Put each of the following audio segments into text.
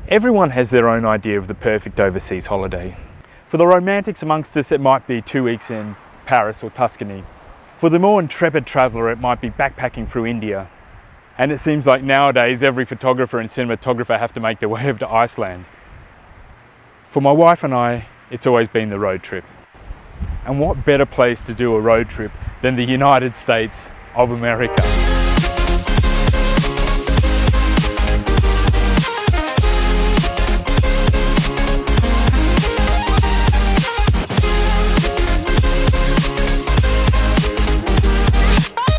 Everyone has their own idea of the perfect overseas holiday. For the romantics amongst us, it might be 2 weeks in Paris or Tuscany. For the more intrepid traveller, it might be backpacking through India. And it seems like nowadays every photographer and cinematographer have to make their way over to Iceland. For my wife and I, it's always been the road trip. And what better place to do a road trip than the United States of America?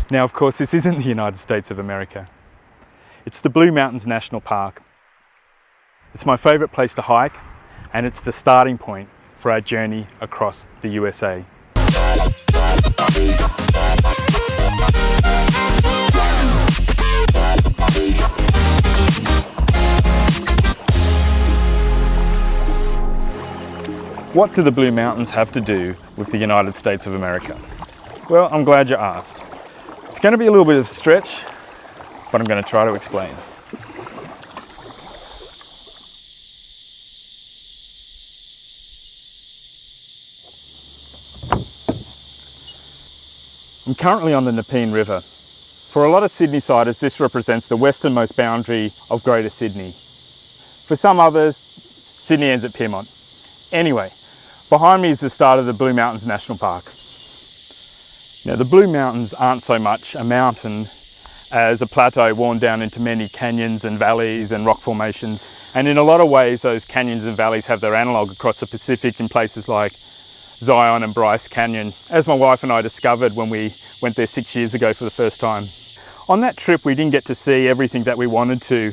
Now, of course, this isn't the United States of America. It's the Blue Mountains National Park. It's my favourite place to hike, and it's the starting point for our journey across the USA. What do the Blue Mountains have to do with the United States of America? Well, I'm glad you asked. It's going to be a little bit of a stretch, but I'm going to try to explain. I'm currently on the Nepean River. For a lot of Sydney-siders, this represents the westernmost boundary of Greater Sydney. For some others, Sydney ends at Pyrmont. Anyway, behind me is the start of the Blue Mountains National Park. Now, the Blue Mountains aren't so much a mountain as a plateau worn down into many canyons and valleys and rock formations. And in a lot of ways, those canyons and valleys have their analogue across the Pacific in places like Zion and Bryce Canyon, as my wife and I discovered when we went there 6 years ago for the first time. On that trip, we didn't get to see everything that we wanted to,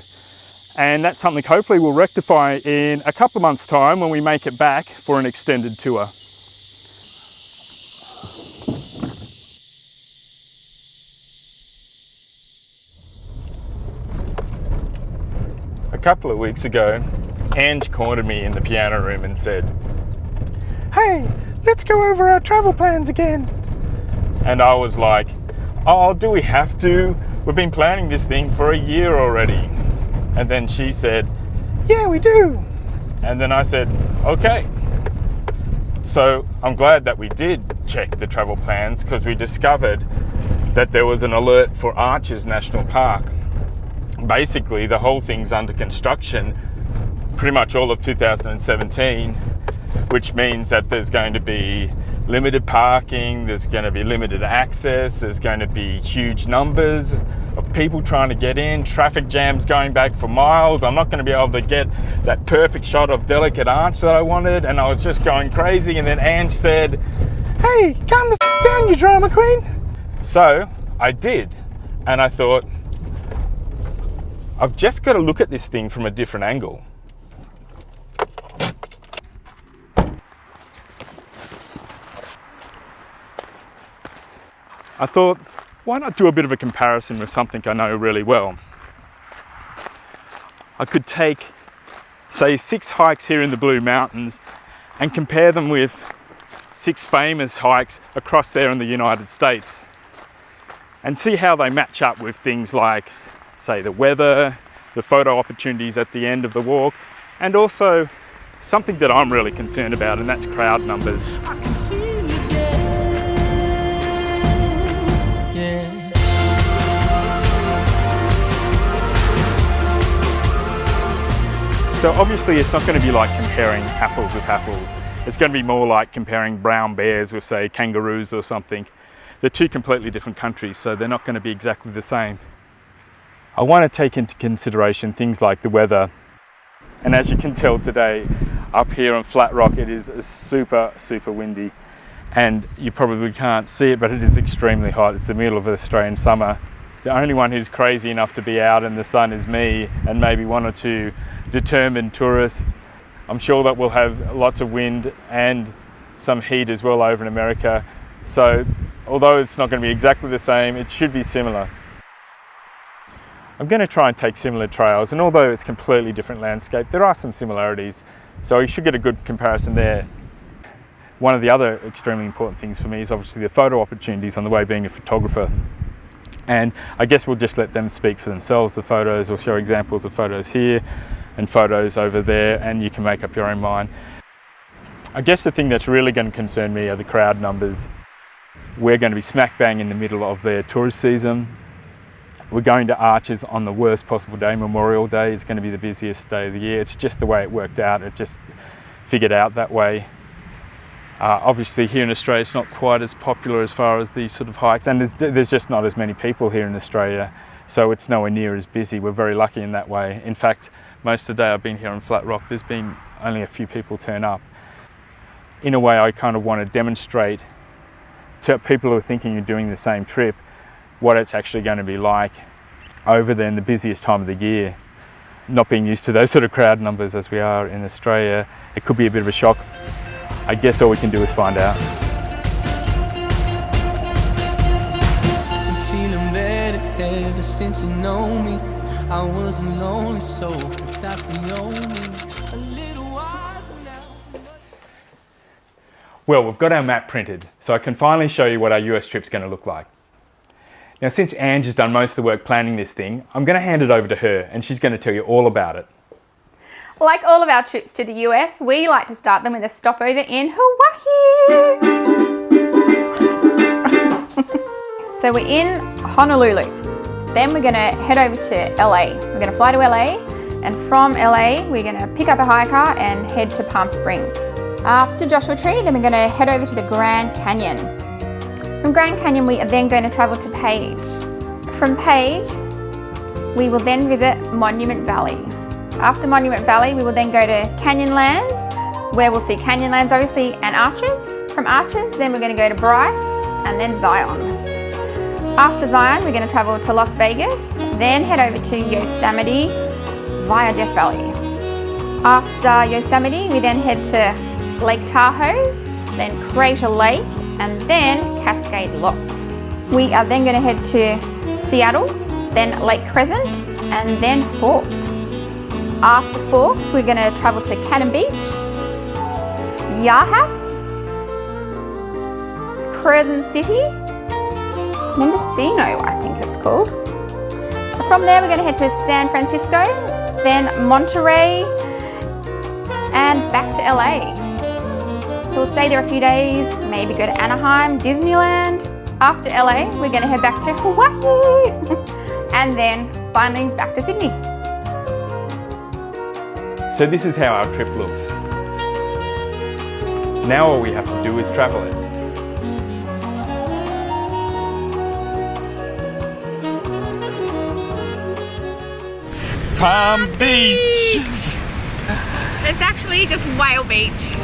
and that's something hopefully we'll rectify in a couple of months' time when we make it back for an extended tour. A couple of weeks ago, Ange cornered me in the piano room and said, "Hey, let's go over our travel plans again." And I was like, "Oh, do we have to? We've been planning this thing for a year already." And then she said, "Yeah, we do." And then I said, "Okay." So I'm glad that we did check the travel plans, because we discovered that there was an alert for Arches National Park. Basically, the whole thing's under construction pretty much all of 2017, which means that there's going to be limited parking, there's going to be limited access, there's going to be huge numbers of people trying to get in, traffic jams going back for miles. I'm not going to be able to get that perfect shot of Delicate Arch that I wanted, and I was just going crazy. And then Ange said, "Hey, calm the down, you drama queen." So I did, and I thought, I've just got to look at this thing from a different angle. I thought, why not do a bit of a comparison with something I know really well? I could take, say, 6 hikes here in the Blue Mountains and compare them with 6 famous hikes across there in the United States, and see how they match up with things like, say, the weather, the photo opportunities at the end of the walk, and also something that I'm really concerned about, and that's crowd numbers. So obviously it's not going to be like comparing apples with apples. It's going to be more like comparing brown bears with, say, kangaroos or something. They're 2 completely different countries, so they're not going to be exactly the same. I want to take into consideration things like the weather. And as you can tell today, up here on Flat Rock, it is super, super windy. And you probably can't see it, but it is extremely hot. It's the middle of the Australian summer. The only one who's crazy enough to be out in the sun is me, and maybe 1 or 2 determined tourists. I'm sure that we'll have lots of wind and some heat as well over in America. So although it's not going to be exactly the same, it should be similar. I'm going to try and take similar trails, and although it's completely different landscape, there are some similarities, so you should get a good comparison there. One of the other extremely important things for me is obviously the photo opportunities on the way being a photographer. And I guess we'll just let them speak for themselves, the photos. We'll show examples of photos here, and photos over there, and you can make up your own mind. I guess the thing that's really going to concern me are the crowd numbers. We're going to be smack bang in the middle of their tourist season. We're going to Arches on the worst possible day, Memorial Day. It's going to be the busiest day of the year. It's just the way it worked out. It just figured out that way. Obviously here in Australia it's not quite as popular as far as these sort of hikes, and there's just not as many people here in Australia, so it's nowhere near as busy. We're very lucky in that way. In fact, most of the day I've been here on Flat Rock, there's been only a few people turn up. In a way, I kind of want to demonstrate to people who are thinking of doing the same trip what it's actually going to be like over there in the busiest time of the year. Not being used to those sort of crowd numbers as we are in Australia, it could be a bit of a shock. I guess all we can do is find out. I'm feeling better ever since you know me. I wasn't lonely, so that's the only a little wiser now. Well, we've got our map printed, so I can finally show you what our US trip's going to look like. Now, since Ange has done most of the work planning this thing, I'm going to hand it over to her, and she's going to tell you all about it. Like all of our trips to the US, we like to start them with a stopover in Hawaii. So we're in Honolulu. Then we're gonna head over to LA. We're gonna fly to LA, and from LA, we're gonna pick up a hire car and head to Palm Springs. After Joshua Tree, then we're gonna head over to the Grand Canyon. From Grand Canyon, we are then going to travel to Page. From Page, we will then visit Monument Valley. After Monument Valley, we will then go to Canyonlands, where we'll see Canyonlands obviously, and Arches. From Arches, then we're going to go to Bryce, and then Zion. After Zion, we're going to travel to Las Vegas, then head over to Yosemite via Death Valley. After Yosemite, we then head to Lake Tahoe, then Crater Lake, and then Cascade Locks. We are then going to head to Seattle, then Lake Crescent, and then Forks. After Forks, we're going to travel to Cannon Beach, Yahats, Crescent City, Mendocino, I think it's called. From there, we're going to head to San Francisco, then Monterey, and back to LA. So we'll stay there a few days, maybe go to Anaheim, Disneyland. After LA, we're going to head back to Hawaii, and then finally back to Sydney. So this is how our trip looks. Now all we have to do is travel it. Palm Beach! It's actually just Whale Beach.